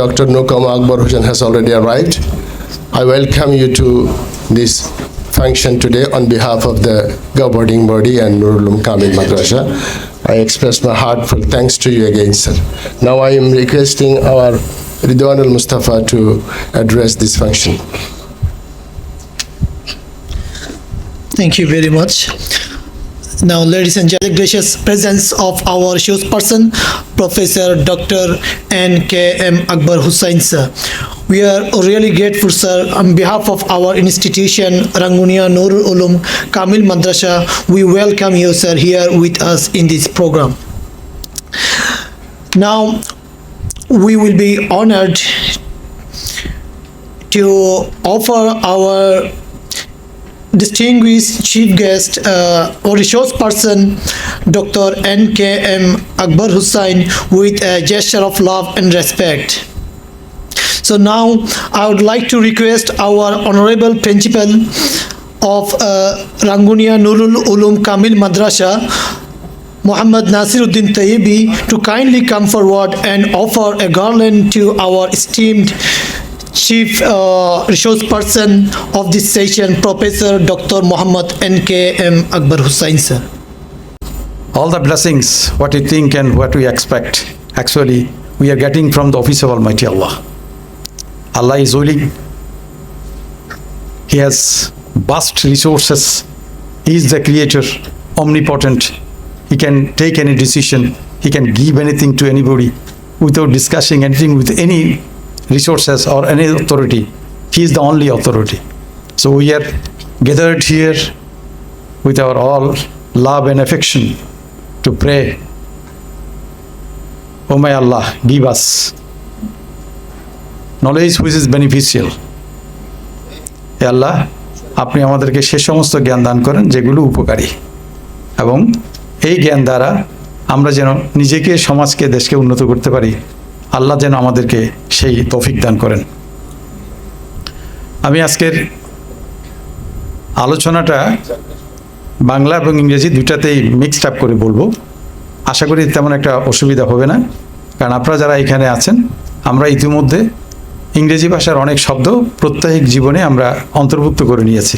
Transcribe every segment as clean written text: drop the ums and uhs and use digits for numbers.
Dr. Nukam Akbar Hussain has already arrived. I welcome you to this function today on behalf of the governing body and Nurul Ulum Kamil Madrasa. I express my heartfelt thanks to you again, sir. Now I am requesting our Ridwan al-Mustafa to address this function. Thank you very much. Now, ladies and gentlemen, gracious presence of our resource person, Professor Dr. N.K.M. Akbar Hussain, sir. We are really grateful, sir. On behalf of our institution, Rangunia Nurul Ulum Kamil Madrasa, we welcome you, sir, here with us in this program. Now, we will be honored to offer our distinguished chief guest or resource person, Dr. N.K.M. Akbar Hussain, with a gesture of love and respect. So now I would like to request our honorable principal of Rangunia Nurul Ulum Kamil Madrasa, Muhammad Nasiruddin Tayyibi, to kindly come forward and offer a garland to our esteemed Chief Resource Person of this session, Professor Dr. Muhammad N.K.M. Akbar Hussain, sir. All the blessings, what we think and what we expect, actually, we are getting from the office of Almighty Allah. Allah is willing. He has vast resources. He is the creator, omnipotent. He can take any decision. He can give anything to anybody without discussing anything with any resources or any authority. He is the only authority. So we are gathered here with our all love and affection to pray, oh my Allah, give us knowledge which is beneficial. হে আল্লাহ, আপনি আমাদেরকে সে সমস্ত জ্ঞান দান করেন যেগুলো উপকারী, এবং এই জ্ঞান দ্বারা আমরা যেন নিজেকে, সমাজকে, দেশকে উন্নত করতে পারি। আল্লাহ যেন আমাদেরকে সেই তৌফিক দান করেন। আমি আজকের আলোচনাটা বাংলা এবং ইংরেজি দুইটাতেই মিক্সড আপ করে বলবো। আশা করি তেমন একটা অসুবিধা হবে না, কারণ আপনারা যারা এখানে আছেন, আমরা ইতিমধ্যে ইংরেজি ভাষার অনেক শব্দ প্রত্যহিক জীবনে আমরা অন্তর্ভুক্ত করে নিয়েছি।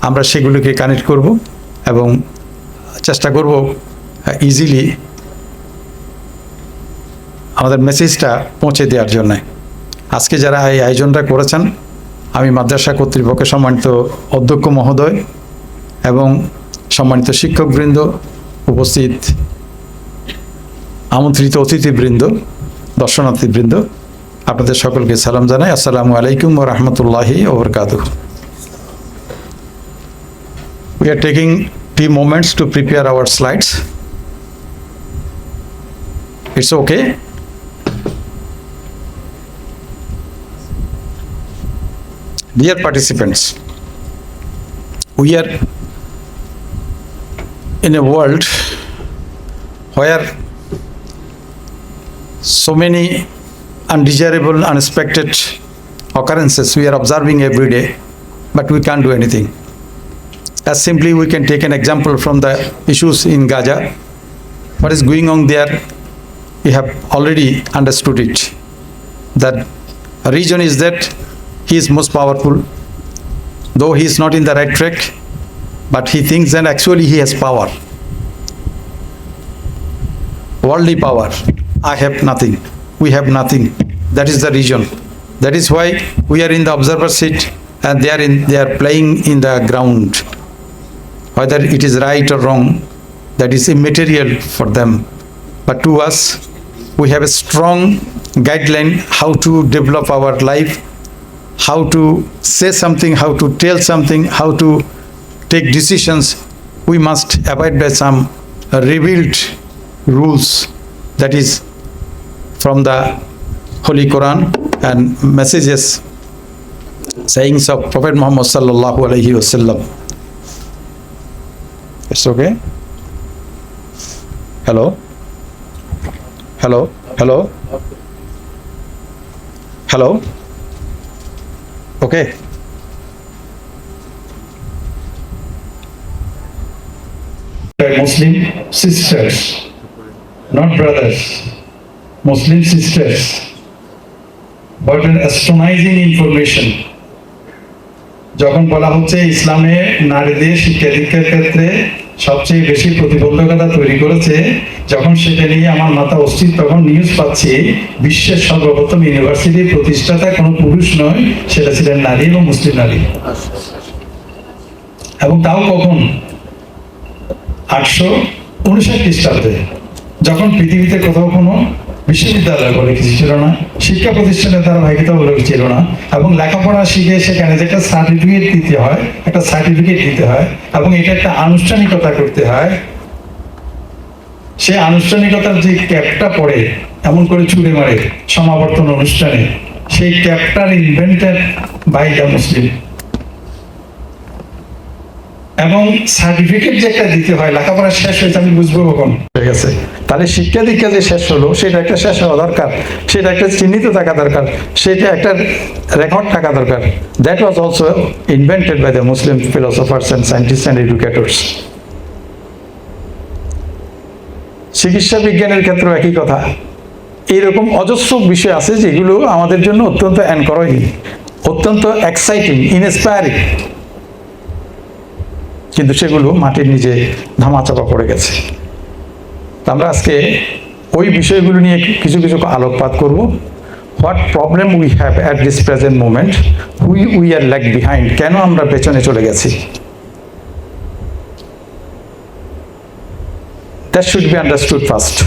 আমরা সেগুলোকে কানেক্ট করব এবং চেষ্টা করব ইজিলি আমাদের মেসেজটা পৌঁছে দেওয়ার জন্য। আজকে যারা এই আয়োজনটা করেছেন, আমি মাদ্রাসা কর্তৃপক্ষের সম্মানিত অধ্যক্ষ মহোদয় এবং সম্মানিত শিক্ষকবৃন্দ, উপস্থিত আমন্ত্রিত অতিথিবৃন্দ, দর্শনার্থীবৃন্দ, আপনাদের সকলকে সালাম জানাই। আসসালামু আলাইকুম ওয়া রাহমাতুল্লাহি ওয়া বারাকাতুহু। We are taking few moments to prepare our slides. It's okay? Dear participants, we are in a world where so many undesirable, unexpected occurrences we are observing every day, but we can't do anything. As simply we can take an example from the issues in Gaza. What is going on there, we have already understood it. That region is that he is most powerful, though he is not in the right track, but he thinks that actually he has power. Worldly power. I have nothing. We have nothing. That is the region. That is why we are in the observer seat and they are playing in the ground. Whether it is right or wrong, that is immaterial for them. But to us, we have a strong guideline how to develop our life, how to say something, how to tell something, how to take decisions. We must abide by some revealed rules, that is from the Holy Quran and messages, sayings of Prophet Muhammad sallallahu alaihi wasallam. It's okay? Hello? Hello? Hello? Hello? Okay. Muslim sisters, not brothers, Muslim sisters. but an astonishing information. যখন বলা হচ্ছে ইসলামে নারীদের শিক্ষা দীক্ষার ক্ষেত্রে সবচেয়ে বেশি প্রতিবন্ধকতা তৈরি করেছে, যখন সেটা নিয়ে আমার মাথা অস্থির, তখন নিউজ পাচ্ছি বিশ্বের সর্বপ্রথম ইউনিভার্সিটির প্রতিষ্ঠাতা কোনো পুরুষ নয়, সেটা ছিলেন নারী এবং মুসলিম নারী। এবং তাও কখন? 859 খ্রিস্টাব্দে, যখন পৃথিবীতে কোথাও কোনো বিশ্ববিদ্যালয় বলে কিছু ছিল না, শিক্ষা প্রতিষ্ঠানে তারা ভাগিতা বলে কিছু ছিল না, এবং লেখাপড়া শিখে সেখানে যে একটা সার্টিফিকেট দিতে হয়, এবং এটা একটা আনুষ্ঠানিকতা করতে হয়, সে আনুষ্ঠানিকতার যে ক্যাপটা পড়ে এমন করে ছুড়ে মারে সমাবর্তন অনুষ্ঠানে, সেই ক্যাপটার ইনভেন্টেড বাই দ্য মুসলিম। এবং সার্টিফিকেট যে একটা দিতে হয়, লেখাপড়া শেষ হয়েছে আমি বুঝবো কখন হয়ে গেছে। তাহলে শিক্ষা দীক্ষা যে শেষ হলো, সেটা একটা শেষ হওয়া দরকার, সেটা একটা চিহ্নিত থাকা দরকার, সেটা একটা রেকর্ড থাকা দরকার। That was also invented by the Muslim philosophers and scientist and educators. চিকিৎসা বিজ্ঞানের ক্ষেত্রেও একই কথা। এইরকম অজস্র বিষয় আছে যেগুলো আমাদের জন্য অত্যন্ত এনকারেজিং, অত্যন্ত এক্সাইটিং, ইনস্পায়ারিং, কিন্তু সেগুলো মাটির নিচে ধামাচাপা পড়ে গেছে। আমরা আজকে ওই বিষয়গুলো নিয়ে কিছু কিছু আলোকপাত করব। What problem we have at this present moment, we are lag behind, কেন আমরা পেছনে চলে গেছি। That should be understood first.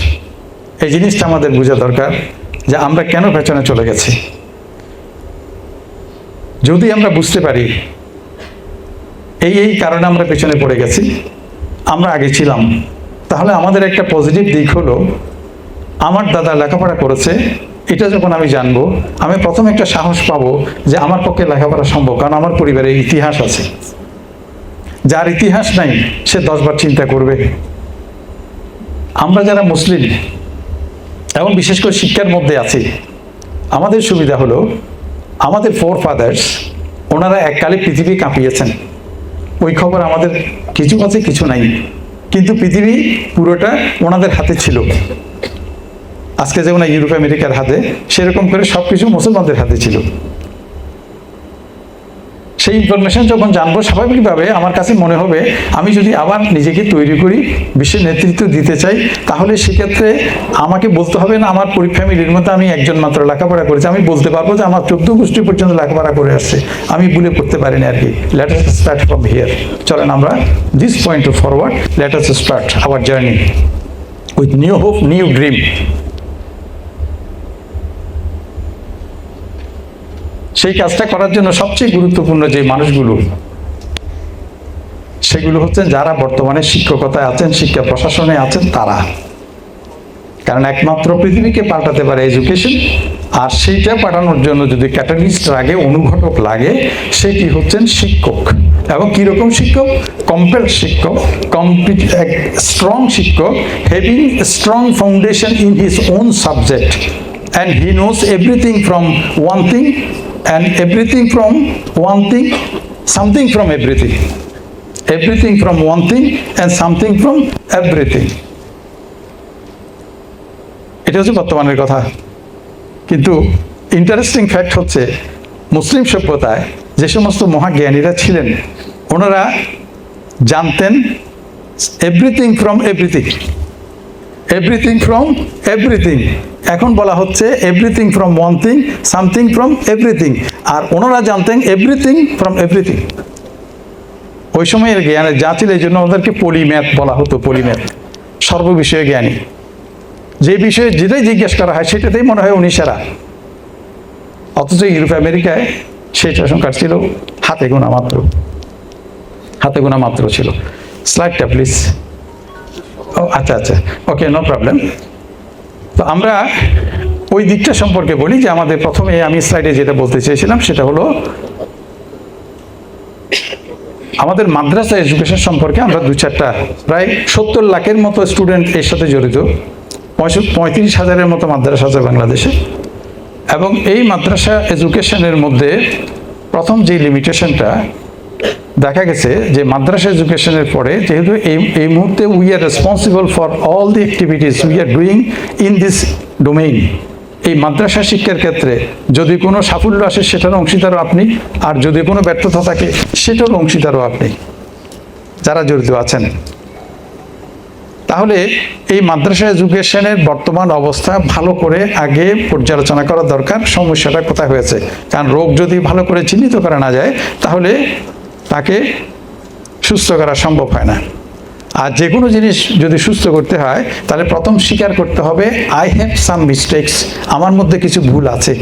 এই জিনিসটা আমাদের বোঝা দরকার যে আমরা কেন পেছনে চলে গেছি। যদি আমরা বুঝতে পারি এই কারণে আমরা পেছনে পড়ে গেছি, আমরা আগে ছিলাম, তাহলে আমাদের একটা পজিটিভ দিক হলো, আমার দাদা লেখাপড়া করেছে, এটা যখন আমি জানবো, আমি প্রথম একটা সাহস পাবো যে আমার পক্ষে লেখাপড়া সম্ভব, কারণ আমার পরিবারে ইতিহাস আছে। যার ইতিহাস নাই সে 10 বার চিন্তা করবে। আমরা যারা মুসলিম এবং বিশেষ করে শিক্ষার মধ্যে আছি, আমাদের সুবিধা হলো আমাদের ফোর ফাদার্স, ওনারা এককালে পৃথিবী কাঁপিয়েছেন। ওই খবর আমাদের কিছু আছে, কিছু নাই, কিন্তু পৃথিবী পুরোটা ওনাদের হাতে ছিল। আজকে যেমন ইউরোপ আমেরিকার হাতে, সেরকম করে সবকিছু মুসলমানদের হাতে ছিল। সেই ইনফরমেশন যখন জানবো, স্বাভাবিকভাবে আমার কাছে মনে হবে আমি যদি আবার নিজেকে তৈরি করি, বিশ্বের নেতৃত্ব দিতে চাই, তাহলে সেক্ষেত্রে আমাকে বলতে হবে না আমার ফ্যামিলির মধ্যে আমি একজন মাত্র লেখাপড়া করেছি। আমি বলতে পারবো যে আমার 14 গোষ্ঠী পর্যন্ত লেখাপড়া করে আসছে, আমি ভুলে করতে পারিনি আর কি। Let us start from here. চলেন আমরা this point to forward, let us start our journey with new hope, new dream. সেই কাজটা করার জন্য সবচেয়ে গুরুত্বপূর্ণ যে মানুষগুলো, সেগুলো হচ্ছেন যারা বর্তমানে শিক্ষকতায় আছেন, শিক্ষা প্রশাসনে আছেন তারা। কারণ একমাত্র পৃথিবীকে পাল্টাতে পারে এডুকেশন, আর সেইটা পাঠানোর জন্য যদি ক্যাটালিস্ট লাগে, অনুঘটক লাগে, সেটি হচ্ছেন শিক্ষক। এবং কীরকম শিক্ষক? কমপ্লিট শিক্ষক, স্ট্রং শিক্ষক, having strong foundation in his own subject, and he knows everything from one thing and everything from one thing, something from everything, everything from one thing and something from everything. এটা হচ্ছে বর্তমানের কথা। কিন্তু interesting fact হচ্ছে, মুসলিম সভ্যতায় যে সমস্ত মহাজ্ঞানীরা ছিলেন, ওনারা জানতেন everything from everything, everything from everything. এখন বলা হচ্ছে everything from one thing, something from everything, আর ওনারা জানতেন এভরিথিং ফ্রম এভরিথিং। ওই সময়ের জ্ঞানের যা ছিল, এই জন্য ওদেরকে পলিম্যাথ বলা হতো, পলিম্যাথ, সর্ববিষয়ে জ্ঞানী। যে বিষয়ে যেটাই জিজ্ঞেস করা হয় সেটাতেই মনে হয় উনি সেরা। অথচ ইউরোপ আমেরিকায় সেটা সংখ্যা ছিল হাতে গোনা মাত্র, হাতে গোনা মাত্র ছিল। স্লাইডটা প্লিজ। ও আচ্ছা আচ্ছা, ওকে, নো প্রবলেম। তো আমরা ওই দিকটা সম্পর্কে বলি যে আমাদের প্রথমে আমি স্লাইডে যেটা বলতে চেয়েছিলাম সেটা হলো আমাদের মাদ্রাসা এডুকেশন সম্পর্কে। আমরা 2-4টা প্রায় 70 লাখের মতো স্টুডেন্ট এর সাথে জড়িত, 35,000-এর মতো মাদ্রাসা আছে বাংলাদেশে। এবং এই মাদ্রাসা এডুকেশনের মধ্যে প্রথম যে লিমিটেশনটা দেখা গেছে যে মাদ্রাসা এডুকেশনের পরে, যেহেতু এই মুহূর্তে we are responsible for all the activities we are doing in this domain, এই মাদ্রাসা শিক্ষার ক্ষেত্রে যদি কোনো সাফল্য আসে সেটারও অংশীদারও আপনি, আর যদি কোনো ব্যর্থতা থাকে সেটারও অংশীদারও আপনি, যারা জড়িত আছেন। তাহলে এই মাদ্রাসা এডুকেশনের বর্তমান অবস্থা ভালো করে আগে পর্যালোচনা করা দরকার, সমস্যাটা কোথায় হয়েছে। কারণ রোগ যদি ভালো করে চিহ্নিত করা না যায় তাহলে তাকে সুস্থ করা সম্ভব হয় না। আর যে কোনো জিনিস যদি সুস্থ করতে হয় তাহলে প্রথম স্বীকার করতে হবে আই হ্যাভ সাম মিস্টেকস, আমার মধ্যে কিছু ভুল আছে।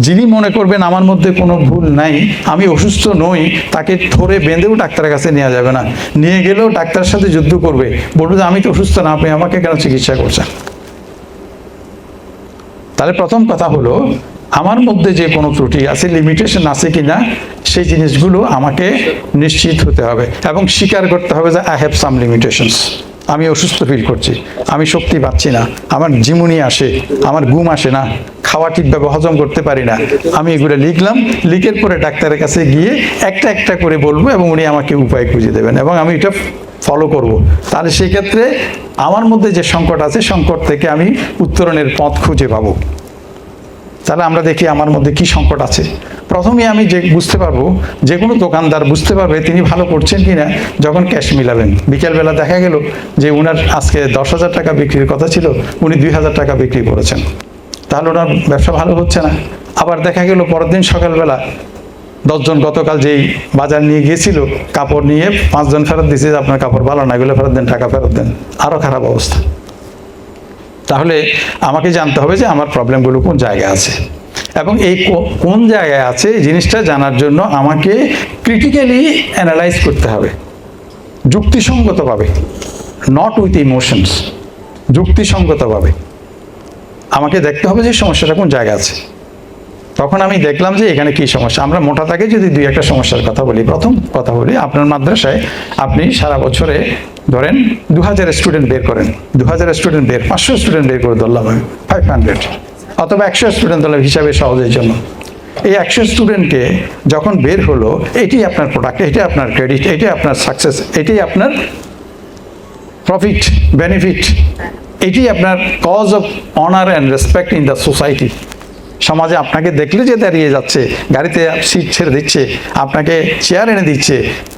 যিনি মনে করবেন আমার মধ্যে কোনো ভুল নাই, আমি অসুস্থ নই, তাকে ধরে বেঁধেও ডাক্তারের কাছে নেওয়া যাবে না। নিয়ে গেলেও ডাক্তারের সাথে যুদ্ধ করবে, বলবে যে আমি তো অসুস্থ না, আপনি আমাকে কেন চিকিৎসা করছেন। তাহলে প্রথম কথা হলো আমার মধ্যে যে কোনো ত্রুটি আছে, লিমিটেশন আছে কিনা, সেই জিনিসগুলো আমাকে নিশ্চিত হতে হবে এবং স্বীকার করতে হবে যে আই হ্যাভ সাম লিমিটেশনস, আমি অসুস্থ ফিল করছি, আমি শক্তি পাচ্ছি না, আমার ঝিমুনি আসে, আমার ঘুম আসে না, খাওয়া ঠিকভাবে হজম করতে পারি না। আমি এগুলো লিখলাম, লিখের পরে ডাক্তারের কাছে গিয়ে একটা একটা করে বলবো এবং উনি আমাকে উপায় খুঁজে দেবেন এবং আমি এটা ফলো করব। তাহলে সেই ক্ষেত্রে আমার মধ্যে যে সংকট আছে, সংকট থেকে আমি উত্তরণের পথ খুঁজে পাবো। তাহলে আমরা দেখি আমার মধ্যে কি সংকট আছে। প্রথমে আমি যে বুঝতে পারবো, যে কোনো দোকানদার বুঝতে পারবে তিনি ভালো করছেন কিনা যখন ক্যাশ মিলাবেন। বিকেলবেলা দেখা গেল যে উনার আজকে 10,000 টাকা বিক্রির কথা ছিল, উনি 2,000 টাকা বিক্রি করেছেন, তাহলে ওনার ব্যবসা ভালো হচ্ছে না। আবার দেখা গেল পরের দিন সকালবেলা 10 জন গতকাল যেই বাজার নিয়ে গিয়েছিল কাপড় নিয়ে 5 জন ফেরত দিয়েছে যে আপনার কাপড় ভালো না, এগুলো ফেরত দেন, টাকা ফেরত দেন, আরও খারাপ অবস্থা। তাহলে আমাকে জানতে হবে যে আমার প্রবলেমগুলো কোন জায়গায় আছে এবং এই কোন জায়গায় আছে এই জিনিসটা জানার জন্য আমাকে ক্রিটিক্যালি অ্যানালাইজ করতে হবে, যুক্তিসঙ্গতভাবে, নট উইথ ইমোশনস, যুক্তিসঙ্গতভাবে আমাকে দেখতে হবে যে সমস্যাটা কোন জায়গায় আছে। তখন আমি দেখলাম যে এখানে কি সমস্যা। আমরা মোটা তাকে যদি 2-1টা সমস্যার কথা বলি, প্রথম কথা বলি, আপনার মাদ্রাসায় আপনি সারা বছরে ধরেন 2000 স্টুডেন্ট বের করেন, 2000 স্টুডেন্ট বের, 500 স্টুডেন্ট বের করে ধরলাম, 500 অথবা 100 স্টুডেন্ট ধরলাম হিসাবে সহজের জন্য। এই 100 স্টুডেন্টকে যখন বের হলো, এটাই আপনার প্রোডাক্ট, এটাই আপনার ক্রেডিট, এটাই আপনার সাকসেস, এটাই আপনার প্রফিট, বেনিফিট, এটাই আপনার cause of honour and respect in the society. সমাজে আপনাকে দেখলে যে দাঁড়িয়ে যাচ্ছে, গাড়িতে সিট ছেড়ে দিচ্ছে, আপনাকে চেয়ার এনে দিচ্ছে,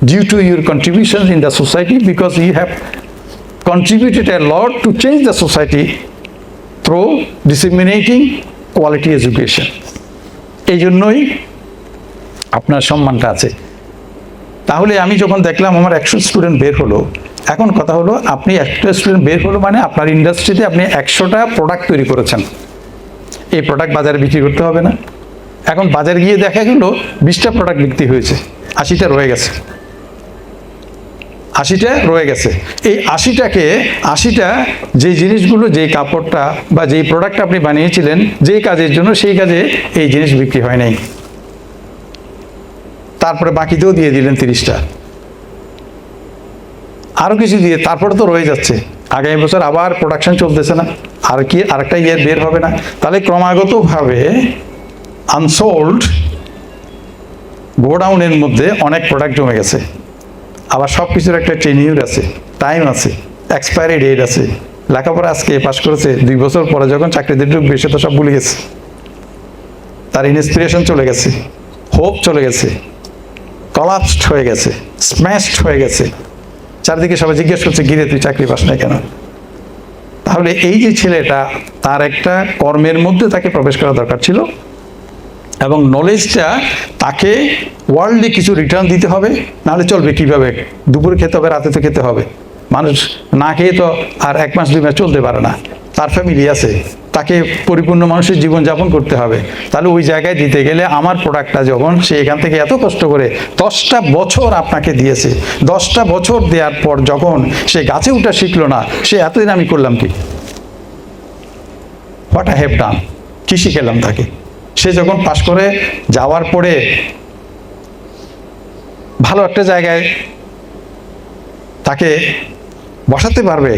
due to your contribution in the society, because you have contributed a lot to change the society through disseminating quality education. এই জন্যই আপনার সম্মানটা আছে। তাহলে আমি যখন দেখলাম আমার 100 স্টুডেন্ট বের হলো, এখন কথা হলো আপনি 100 স্টুডেন্ট বের হলো মানে আপনার ইন্ডাস্ট্রিতে আপনি 100টা প্রোডাক্ট তৈরি করেছেন, এই প্রোডাক্ট বাজারে বিক্রি করতে হবে না। এখন বাজারে গিয়ে দেখা গেল 20টা প্রোডাক্ট বিক্রি হয়েছে, 80টা রয়ে গেছে, 80টা রয়ে গেছে। এই 80টা যে জিনিসগুলো, যেই কাপড়টা বা যেই প্রোডাক্ট আপনি বানিয়েছিলেন যেই কাজের জন্য, সেই কাজে এই জিনিস বিক্রি হয় নাই। তারপরে বাকিতেও দিয়ে দিলেন 30টা, আরও কিছু দিয়ে, তারপরে তো রয়ে যাচ্ছে। আগামী বছর আবার প্রোডাকশন চলতেছে না, আর কি আরেকটা ইয়ার বের হবে না। তাহলে ক্রমাগতভাবে আনসোল্ড গোডাউনের মধ্যে অনেক প্রোডাক্ট জমে গেছে। আবার সব কিছুর একটা টেনিউর আছে, টাইম আছে, এক্সপায়ারি ডেট আছে। লেখাপড়া আজকে পাস করেছে, 2 বছর পরে যখন চাকরিতে ঢুকবে সে তো সব ভুলে গেছে, তার ইন্সপিরেশন চলে গেছে, হোপ চলে গেছে, কলাপসড হয়ে গেছে, স্ম্যাশড হয়ে গেছে। চারদিকে সবাই জিজ্ঞেস করছে, গিরে তুই চাকরি পাস নাই কেন? তাহলে এই যে ছেলেটা, তার একটা কর্মের মধ্যে তাকে প্রবেশ করা দরকার ছিল এবং নলেজটা তাকে ওয়ার্ল্ডলি কিছু রিটার্ন দিতে হবে, নাহলে চলবে কিভাবে? দুপুরে খেতে হবে, রাতে তো খেতে হবে। মানুষ না খেয়ে তো আর 1 মাস 2 মাস চলতে পারে না, তার ফ্যামিলি আছে, তাকে পরিপূর্ণ মানুষের জীবনযাপন করতে হবে। তাহলে ওই জায়গায় দিতে গেলে আমার প্রোডাক্টটা যখন সে এখান থেকে এত কষ্ট করে 10টা বছর আপনাকে দিয়েছে, 10টা বছর দেওয়ার পর যখন সে গাছে উঠা শিখলো না, সে এতদিন আমি করলাম কি? What I have done? কি শিখেলাম তাকে? সে যখন পাশ করে যাওয়ার পরে ভালো একটা জায়গায় তাকে বসাতে পারবে,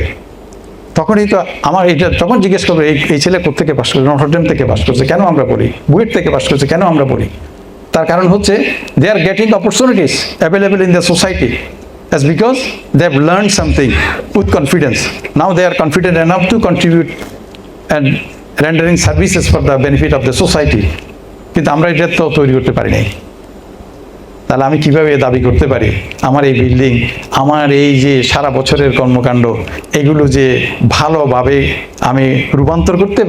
তখনই তো আমার এইটা তখন জিজ্ঞেস করবে, এই ছেলে কোত্থেকে পাস করছে? নটরডেম থেকে পাস করছে, কেন আমরা পড়ি? বুয়েট থেকে পাস করছে, কেন আমরা পড়ি? তার কারণ হচ্ছে they are getting opportunities available in the society as because they have learned something with confidence. Now they are confident enough to contribute and rendering services for the benefit of the society, কিন্তু আমরা এটা তো তৈরি করতে পারি নাই। তাহলে আমি কিভাবে দাবি করতে পারি আমার এই বিল্ডিং, আমার এই যে সারা বছরের কর্মকাণ্ড, এগুলো যে ভালোভাবে আমি রূপান্তর করতে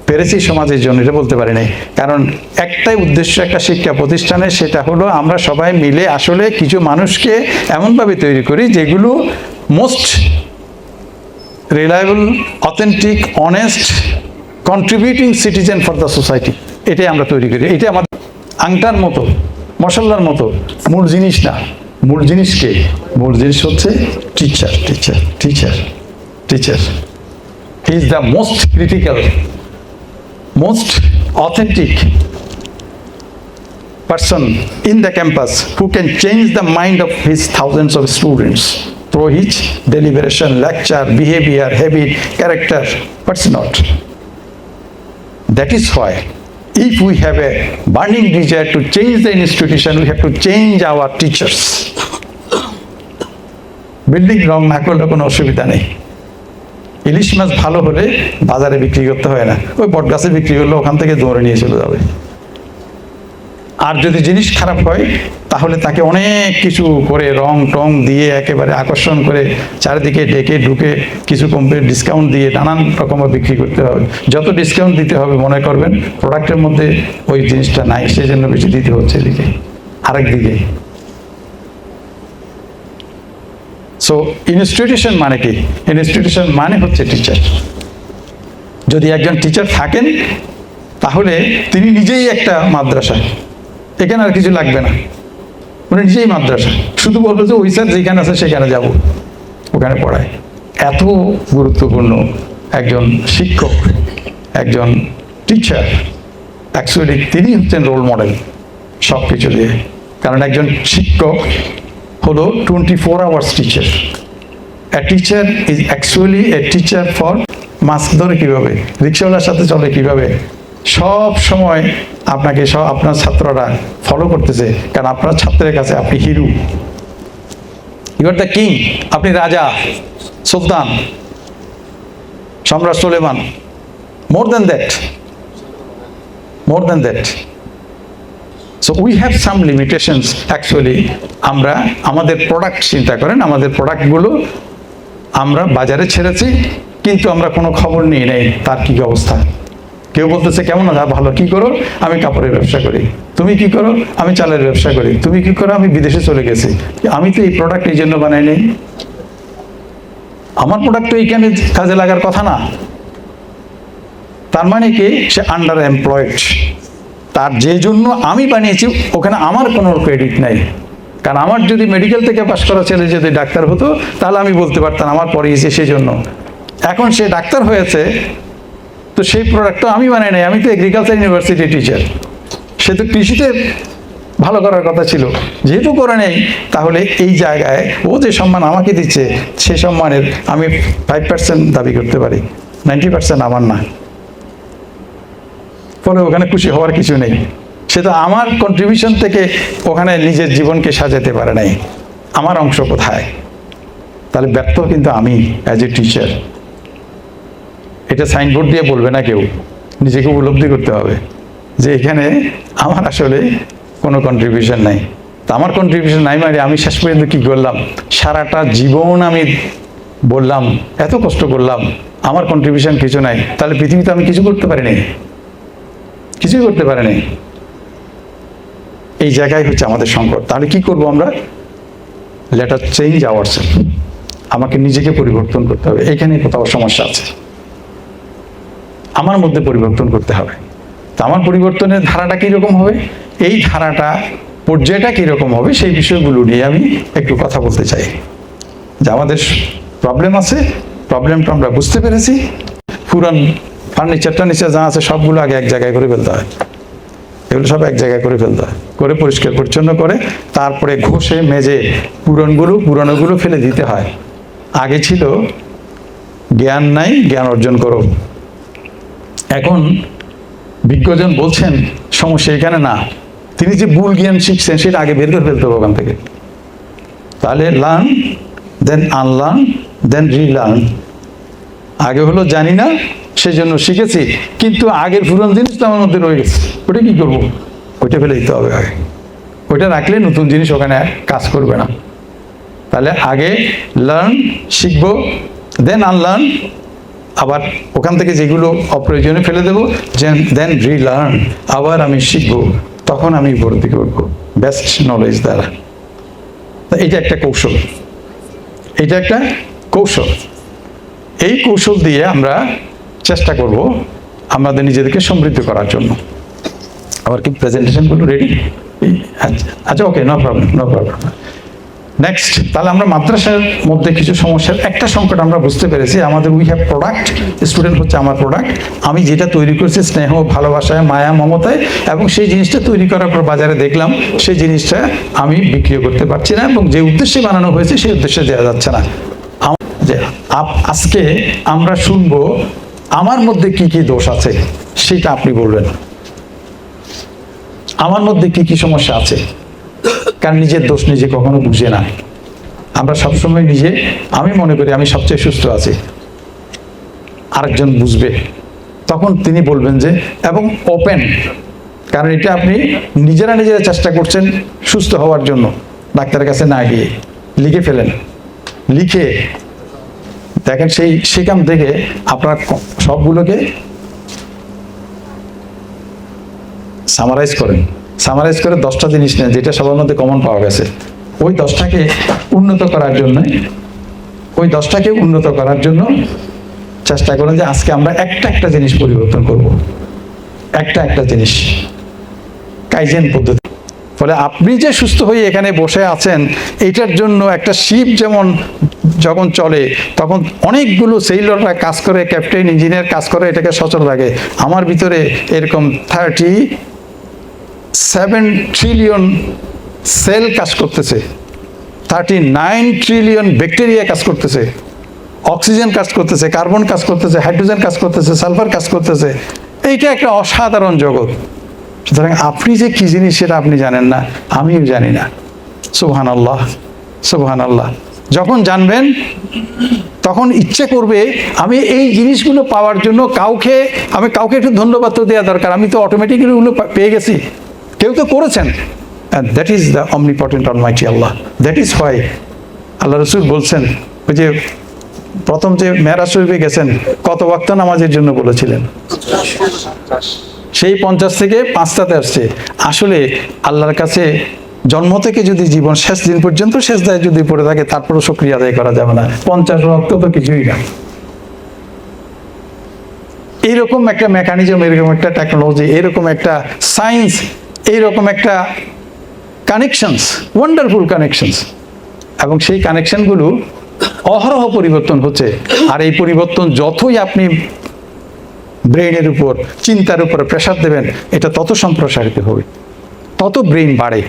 পেরেছি সমাজের জন্য, এটা বলতে পারি নাই। কারণ একটাই উদ্দেশ্য একটা শিক্ষা প্রতিষ্ঠানের, সেটা হলো আমরা সবাই মিলে আসলে কিছু মানুষকে এমনভাবে তৈরি করি যেগুলো most reliable, authentic, honest, contributing citizen for the society, এটাই আমরা তৈরি করি। এটা আমাদের আংটার মতো, মশলার মতো, মূল জিনিস না। মূল জিনিসকে, মূল জিনিস হচ্ছে teacher. Teacher teacher teacher he is the most critical, most authentic person in the campus who can change the mind of his thousands of students through his deliberation, lecture, behavior, habit, character, but not. That is why if we have a burning desire to change the institution, we have to change our teachers. Building রং না করলে কোনো অসুবিধা নেই। ইলিশ মাছ ভালো হলে বাজারে বিক্রি করতে হয় না, ওই বট গাছে বিক্রি করলে ওখান থেকে দৌড়ে নিয়ে চলে যাবে। আর যদি জিনিস খারাপ হয় তাহলে তাকে অনেক কিছু করে রং টং দিয়ে একেবারে আকর্ষণ করে চারিদিকে ডেকে ঢুকে কিছু কোম্পানি ডিসকাউন্ট দিয়ে নানান রকমের বিক্রি করতে হবে। যত ডিসকাউন্ট দিতে হবে মনে করবেন প্রোডাক্টের মধ্যে ওই জিনিসটা নাই, সেই জন্য বেশি দিতে হচ্ছে এদিকে আরেক দিকে। সো ইনস্টিটিউশন মানে কি? ইনস্টিটিউশন মানে হচ্ছে টিচার। যদি একজন টিচার থাকেন তাহলে তিনি নিজেই একটা মাদ্রাসা, এখানে আর কিছু লাগবে না, উনি নিজেই মাদ্রাসা। শুধু বলবো যে ওই স্যার যেখানে আছে সেখানে যাব, ওখানে পড়ায়। এত গুরুত্বপূর্ণ একজন শিক্ষক, একজন টিচার, অ্যাকচুয়ালি তিনি হচ্ছেন রোল মডেল সব কিছু দিয়ে। কারণ একজন শিক্ষক হলো 24 hours teacher. A teacher is actually a teacher for মাছ ধরে কীভাবে, রিক্সাওয়ালার সাথে চলে কীভাবে, সব সময় আপনাকে সব আপনার ছাত্ররা ফলো করতেছে। কারণ আপনার ছাত্রের কাছে আপনি hero, you are the king, আপনি রাজা, সুলতান, সম্রাট Suleiman, more than that, more than that. So we have some limitations actually. আমরা আমাদের প্রোডাক্ট চিন্তা করেন, আমাদের প্রোডাক্টগুলো আমরা বাজারে ছেড়েছি, কিন্তু আমরা কোনো খবর নিয়ে নেই তার কী অবস্থা। কেউ বলতেছে কেমন আছে, ভালো, কি করো? আমি কাপড়ের ব্যবসা করি। তুমি কি করো? আমি চালের ব্যবসা করি। তুমি কি করো? আমি বিদেশে চলে গেছি। আমি তো এই প্রোডাক্ট এই জন্য বানাই নেই, আমার প্রোডাক্ট তো এইখানে কাজে লাগার কথা না। তার মানে কি? সে আন্ডার এমপ্লয়েড। তার যে জন্য আমি বানিয়েছি ওখানে আমার কোনো ক্রেডিট নাই। কারণ আমার যদি মেডিকেল থেকে পাশ করা ছেলে যদি ডাক্তার হতো তাহলে আমি বলতে পারতাম আমার পড়িয়েছে সেই জন্য। এখন সে ডাক্তার হয়েছে তো সেই প্রোডাক্ট তো আমি বানাই নাই, আমি তো এগ্রিকালচার ইউনিভার্সিটি টিচার। সে তো কৃষিতে ভালো করার কথা ছিল, যেহেতু করে নেই তাহলে এই জায়গায় ও যে সম্মান আমাকে দিচ্ছে সে সম্মানের আমি 5% দাবি করতে পারি, 90% আমার না। ফলে ওখানে খুশি হওয়ার কিছু নেই। সে তো আমার কন্ট্রিবিউশন থেকে ওখানে নিজের জীবনকে সাজাতে পারে নাই, আমার অংশ কোথায়? তাহলে ব্যর্থ কিন্তু আমি অ্যাজ এ টিচার। এটা সাইনবোর্ড দিয়ে বলবে না কেউ, নিজেকে উপলব্ধি করতে হবে যে এখানে আমার আসলে কোনো কন্ট্রিবিউশন নাই। তা আমার কন্ট্রিবিউশন নাই মানে আমি শেষ পর্যন্ত কী করলাম? সারাটা জীবন আমি বললাম এত কষ্ট করলাম, আমার কন্ট্রিবিউশন কিছু নাই, তাহলে পৃথিবীতে আমি কিছু করতে পারি নাই, কিছুই করতে পারি নাই। এই জায়গায় হচ্ছে আমাদের সংকট। তাহলে কি করব আমরা? Let us change ourself. আমাকে নিজেকে পরিবর্তন করতে হবে। এখানে কোথাও সমস্যা আছে, আমার মধ্যে পরিবর্তন করতে হবে। তা আমার পরিবর্তনের ধারাটা কীরকম হবে, এই ধারাটা পর্যায়টা কীরকম হবে, সেই বিষয়গুলো নিয়ে আমি একটু কথা বলতে চাই। যে আমাদের প্রবলেম আছে, প্রবলেমটা আমরা বুঝতে পেরেছি। পুরান ফার্নিচার টার্নিচার যা আছে সবগুলো আগে এক জায়গায় করে ফেলতে হয়, এগুলো সব এক জায়গায় করে ফেলতে হয়, করে পরিষ্কার পরিচ্ছন্ন করে তারপরে ঘষে মেজে পুরানোগুলো ফেলে দিতে হয়। আগে ছিল জ্ঞান নাই, জ্ঞান অর্জন করো। এখন বিজ্ঞজন বলছেন সমস্যা এখানে না, তিনি যে ভুল জ্ঞান শিখছেন সেটা আগে বের করে ফেলতে হবে ওখান থেকে। তাহলে লার্ন, দেন আনলার্ন, দেন রিলার্ন। আগে হলো জানি না, সেই জন্য শিখেছি, কিন্তু আগের পুরান জিনিস তো আমার মধ্যে রয়ে গেছে, ওটা কি করবো? ওইটা ফেলে দিতে হবে আগে। ওইটা রাখলে নতুন জিনিস ওখানে কাজ করবে না। তাহলে আগে লার্ন, শিখবো, দেন আনলার্ন, আবার ওখান থেকে যেগুলো অপ্রয়োজনীয় ফেলে দেবো, দেন রিলার্ন, আবার আমি শিখবো, তখন আমি ভর্তি করবো বেস্ট নলেজ দ্বারা। এটা একটা কৌশল, এটা একটা কৌশল। এই কৌশল দিয়ে আমরা চেষ্টা করব আমাদের নিজেদেরকে সমৃদ্ধ করার জন্য। আবার কি প্রেজেন্টেশনগুলো রেডি? আচ্ছা, okay, no problem, no problem. Next, তাহলে আমরা মাদ্রাসার মধ্যে কিছু সমস্যার একটা সংকট আমরা বুঝতে পেরেছি। আমাদের উই হ্যাভ প্রোডাক্ট, স্টুডেন্ট হচ্ছে আমার প্রোডাক্ট। আমি যেটা তৈরি করছি স্নেহ, ভালোবাসায়, মায়া, মমতায়, এবং সেই জিনিসটা তৈরি করার পর বাজারে দেখলাম সেই জিনিসটা আমি বিক্রিও করতে পারছি না, এবং যে উদ্দেশ্যে বানানো হয়েছে সেই উদ্দেশ্যে দেওয়া যাচ্ছে না। যে আজকে আমরা শুনবো আমার মধ্যে কি কি দোষ আছে, সেটা আপনি বলবেন। আমার মধ্যে কি কি সমস্যা আছে, কারণ নিজের দোষ নিজে কখনো বুঝে না। আমরা সবসময় নিজে, আমি মনে করি আমি সবচেয়ে সুস্থ আছি, আরেকজন বুঝবে, তখন তিনি বলবেন যে, এবং ওপেন, কারণ এটা আপনি নিজেরা চেষ্টা করছেন সুস্থ হওয়ার জন্য, ডাক্তারের কাছে না গিয়ে লিখে ফেলেন, লিখে দেখেন সেখান থেকে আপনার সবগুলোকে সামারাইজ করেন, সামারাইজ করে 10টা জিনিস নেন যেটা সবার মধ্যে কমন পাওয়া গেছে। ওই 10টাকে উন্নত করার জন্য চেষ্টা করেন যে আজকে আমরা একটা জিনিস পরিবর্তন করব, একটা জিনিস, কাইজেন পদ্ধতি। ফলে আপনি যে সুস্থ হয়ে এখানে বসে আছেন, এটার জন্য একটা শিপ যেমন যখন চলে তখন অনেকগুলো সেলররা কাজ করে, ক্যাপ্টেন, ইঞ্জিনিয়ার কাজ করে এটাকে সচল রাখে। আমার ভিতরে এরকম 37 ট্রিলিয়ন সেল কাজ করতেছে, 39 ট্রিলিয়ন ব্যাকটেরিয়া কাজ করতেছে, অক্সিজেন কাজ করতেছে, কার্বন কাজ করতেছে, হাইড্রোজেন কাজ করতেছে, সালফার কাজ করতেছে। এইটা একটা অসাধারণ জগৎ। সুতরাং আপনি যে কি জিনিস সেটা আপনি জানেন না, আমিও জানি না। সুবহানাল্লাহ, সুবহানাল্লাহ। যখন জানবেন তখন ইচ্ছে করবে আমি এই জিনিসগুলো পাওয়ার জন্য কাউকে একটু ধন্যবাদ তো দেওয়া দরকার, আমি তো অটোমেটিক্যালি ওগুলো পেয়ে গেছি, কেউ তো করেছেন। And that is the omnipotent Almighty Allah. That is why আল্লাহ রসুল বলছেন, ওই যে প্রথম যে মেরাজ শরীফে গেছেন, কত ওয়াক্ত নামাজের জন্য বলেছিলেন? সেই 50 থেকে 5টাতে আসছে। আসলে আল্লাহর কাছে জন্ম থেকে যদি জীবন শেষ দিন পর্যন্ত শেষ দায় যদি পড়ে থাকে, তারপরও শুকরিয়া আদায় করা যাবে না। 50 ওয়াক্ত তো কিছুই না। এইরকম একটা মেকানিজম, এরকম একটা টেকনোলজি, এরকম একটা সায়েন্স, এইরকম একটা কানেকশনস, ওয়ান্ডারফুল কানেকশনস, এবং সেই কানেকশনগুলো অহরহ পরিবর্তন হচ্ছে। আর এই পরিবর্তন যতই আপনি ব্রেইনের উপর, চিন্তার উপর প্রেশার দেবেন, এটা তত সম্প্রসারিত হবে, তত ব্রেইন বাড়ে।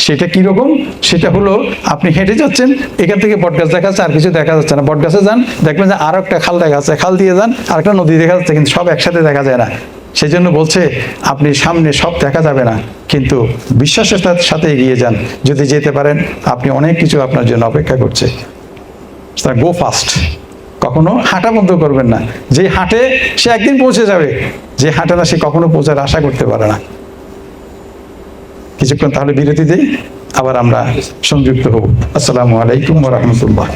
সেটা কীরকম? সেটা হলো আপনি হেঁটে যাচ্ছেন, এখান থেকে বটগাছ দেখা যাচ্ছে, আর কিছু দেখা যাচ্ছে না। বটগাছে যান, দেখবেন যে আরও একটা খাল দেখা যাচ্ছে, খাল দিয়ে যান, আর একটা নদী দেখা যাচ্ছে, কিন্তু সব একসাথে দেখা যায় না। সেই জন্য বলছে আপনি সামনে সব দেখা যাবে না, কিন্তু বিশ্বাসের সাথে এগিয়ে যান। যদি যেতে পারেন, আপনি অনেক কিছু আপনার জন্য অপেক্ষা করছে। গো ফাস্ট, কখনো হাঁটা বন্ধ করবেন না। যে হাঁটে সে একদিন পৌঁছে যাবে, যে হাঁটে না সে কখনো পৌঁছার আশা করতে পারে না। কিছুক্ষণ তাহলে বিরতি দেই, আবার আমরা সংযুক্ত হব। আসসালামু আলাইকুম ওয়া রাহমাতুল্লাহ।